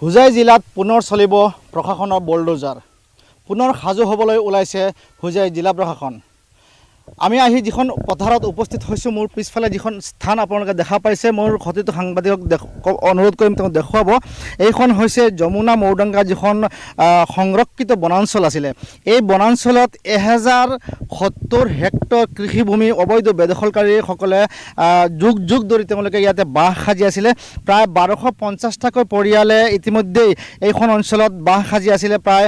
হোজাই জিলাত পুনৰ চলিব প্ৰশাসনৰ বুলডোজাৰ। পুনৰ সাজু হ'বলৈ ওলাইছে হোজাই জিলা প্ৰশাসন। আমি আহি যিখন পথাৰত উপস্থিত হৈছোঁ, মোৰ পিছফালে যিখন স্থান আপোনালোকে দেখা পাইছে, মোৰ খতিত সাংবাদিকক অনুৰোধ কৰিম তেওঁ দেখুৱাব। এইখন হৈছে যমুনা মৌদাঙ্গা, যিখন সংৰক্ষিত বনাঞ্চল আছিলে। এই বনাঞ্চলত 1070 হেক্টৰ কৃষিভূমি অবৈধ বেদখলকাৰীসকলে যুগ যুগ ধৰি তেওঁলোকে ইয়াতে বাহ সাজি আছিলে। প্ৰায় 1250টাকৈ পৰিয়ালে ইতিমধ্যেই এইখন অঞ্চলত বাহ সাজি আছিলে। প্ৰায়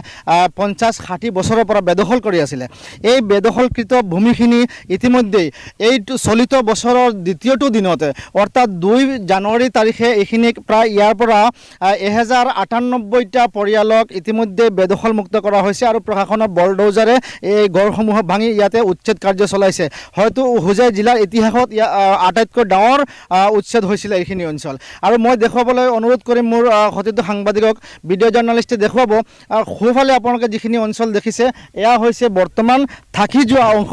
50-60 বছৰৰ পৰা বেদখল কৰি আছিলে। এই বেদখলকৃত ভূমিখিনি ইতিমধ্যেই এইটো চলিত বছৰৰ দ্বিতীয়টো দিনতে, অৰ্থাৎ 2 জানুৱাৰী তাৰিখে এইখিনি প্ৰায় ইয়াৰ পৰা 1098টা পৰিয়ালক ইতিমধ্যে বেদখলমুক্ত কৰা হৈছে আৰু প্ৰশাসনৰ বলডোজাৰে এই গড়সমূহ ভাঙি ইয়াতে উচ্ছেদ কাৰ্য চলাইছে। হয়তো হোজাই জিলাৰ ইতিহাসত আটাইতকৈ ডাঙৰ উচ্ছেদ হৈছিলে এইখিনি অঞ্চল। আৰু মই দেখুৱাবলৈ অনুৰোধ কৰিম মোৰ খতিত সাংবাদিকক, ভিডিঅ' জাৰ্ণালিষ্টে দেখুৱাব। সোঁফালে আপোনালোকে যিখিনি অঞ্চল দেখিছে, এয়া হৈছে বৰ্তমান থাকি যোৱা অংশ।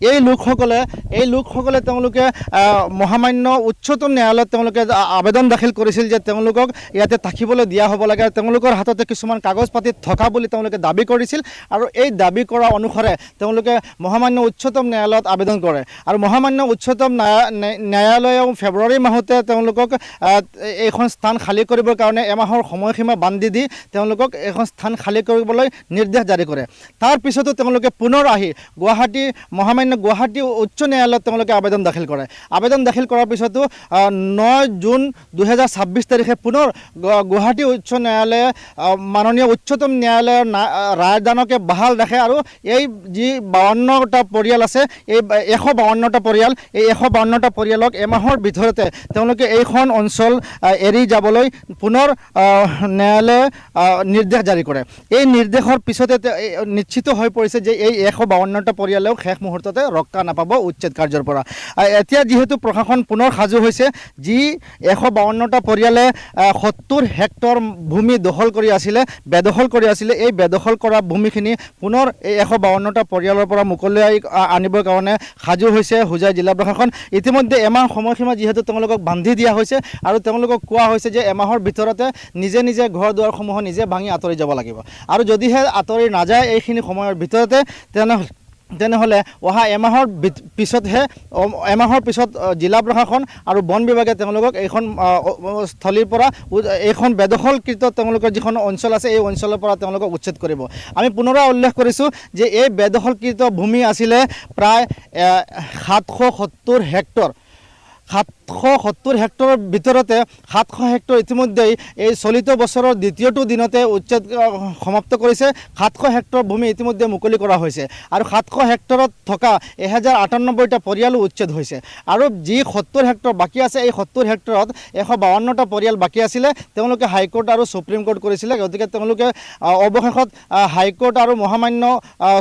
এই লোকসকলে তেওঁলোকে মহামান্য উচ্চতম ন্যায়ালয়ত তেওঁলোকে আবেদন দাখিল কৰিছিল যে তেওঁলোকক ইয়াতে থাকিবলৈ দিয়া হ'ব লাগে। তেওঁলোকৰ হাততে কিছুমান কাগজ পাতি থকা বুলি তেওঁলোকে দাবী কৰিছিল আৰু এই দাবী কৰা অনুসাৰে তেওঁলোকে মহামান্য উচ্চতম ন্যায়ালয়ত আবেদন কৰে। আৰু মহামান্য উচ্চতম ন্যায়ালয়ে ফেব্ৰুৱাৰী মাহতে তেওঁলোকক এইখন স্থান খালী কৰিবৰ কাৰণে এমাহৰ সময়সীমা বান্ধি দি তেওঁলোকক এইখন স্থান খালী কৰিবলৈ নিৰ্দেশ জাৰি কৰে। তাৰ পিছতো তেওঁলোকে পুনৰ আহি মহামান্য গুৱাহাটী উচ্চ ন্যায়ালয়ত তেওঁলোকে আবেদন দাখিল কৰে। আবেদন দাখিল কৰাৰ পিছতো 9 জুন 2026 তাৰিখে পুনৰ গুৱাহাটী উচ্চ ন্যায়ালয়ে মাননীয় উচ্চতম ন্যায়ালয়ৰ ৰায়দানকে বাহাল ৰাখে আৰু এই যি 52টা পৰিয়াল আছে, এই 152টা পৰিয়াল, এই 152টা পৰিয়ালক এমাহৰ ভিতৰতে তেওঁলোকে এইখন অঞ্চল এৰি যাবলৈ পুনৰ ন্যায়ালয়ে নিৰ্দেশ জাৰি কৰে। এই নিৰ্দেশৰ পিছতে নিশ্চিত হৈ পৰিছে যে এই 152টা পৰিয়ালেও শেষ মুহূৰ্ততে ৰক্ষা নাপাব উচ্ছেদ কাৰ্যৰ পৰা। এতিয়া যিহেতু প্ৰশাসন পুনৰ সাজু হৈছে, যি 152টা পৰিয়ালে 70 হেক্টৰ ভূমি বেদখল কৰি আছিলে, এই বেদখল কৰা ভূমিখিনি পুনৰ এই 152টা পৰিয়ালৰ পৰা মুকলিয়াই আনিবৰ কাৰণে সাজু হৈছে হোজাই জিলা প্ৰশাসন। ইতিমধ্যে এমাহ সময়সীমা যিহেতু তেওঁলোকক বান্ধি দিয়া হৈছে আৰু তেওঁলোকক কোৱা হৈছে যে এমাহৰ ভিতৰতে নিজে নিজে ঘৰ দুৱাৰসমূহ নিজে ভাঙি আঁতৰি যাব লাগিব। আৰু যদিহে আঁতৰি নাযায় এইখিনি সময়ৰ ভিতৰতে, তেনেহ'লে অহা এমাহৰ পিছত জিলা প্ৰশাসন আৰু বন বিভাগে তেওঁলোকক এইখন স্থলীৰ পৰা, এইখন বেদখলকৃত তেওঁলোকৰ যিখন অঞ্চল আছে এই অঞ্চলৰ পৰা তেওঁলোকক উচ্ছেদ কৰিব। আমি পুনৰাই উল্লেখ কৰিছোঁ যে এই বেদখলকৃত ভূমি আছিলে প্ৰায় 770 হেক্টৰ। 770 হেক্টৰৰ ভিতৰতে 700 হেক্টৰ ইতিমধ্যেই এই চলিত বছৰৰ দ্বিতীয়টো দিনতে উচ্ছেদ সমাপ্ত কৰিছে। 700 হেক্টৰ ভূমি ইতিমধ্যে মুকলি কৰা হৈছে আৰু 700 হেক্টৰত থকা 1098টা পৰিয়ালো উচ্ছেদ হৈছে। আৰু যি 70 হেক্টৰ বাকী আছে, এই 70 হেক্টৰত 152টা পৰিয়াল বাকী আছিলে। তেওঁলোকে হাইকোৰ্ট আৰু সুপ্ৰিম কোৰ্ট কৰিছিলে, গতিকে তেওঁলোকে অৱশেষত হাইকোৰ্ট আৰু মহামান্য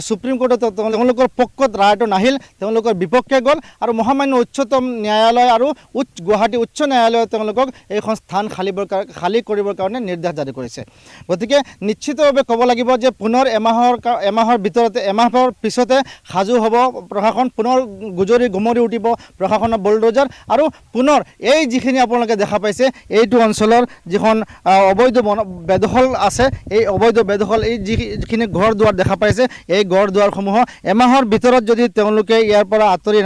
সুপ্ৰিম কোৰ্টত তেওঁলোকৰ পক্ষত ৰায়টো নাহিল, তেওঁলোকৰ বিপক্ষে গ'ল আৰু মহামান্য উচ্চতম ন্যায়ালয় আৰু গুৱাহাটী উচ্চ ন্যায়ালয়ে তেওঁলোকক এইখন স্থান খালী কৰিবৰ কাৰণে নিৰ্দেশ জাৰি কৰিছে। গতিকে নিশ্চিতভাৱে ক'ব লাগিব যে পুনৰ এমাহৰ পিছতে সাজু হ'ব প্ৰশাসন, পুনৰ গুমৰি উঠিব প্ৰশাসনৰ বুলডোজাৰ আৰু পুনৰ এই যিখিনি আপোনালোকে দেখা পাইছে, এইটো অঞ্চলৰ যিখন অবৈধ বেদখল আছে, এই অবৈধ বেদখল, এই যিখিনি ঘৰ দুৱাৰ দেখা পাইছে, এই ঘৰ দুৱাৰসমূহ এমাহৰ ভিতৰত যদি তেওঁলোকে ইয়াৰ পৰা আঁতৰি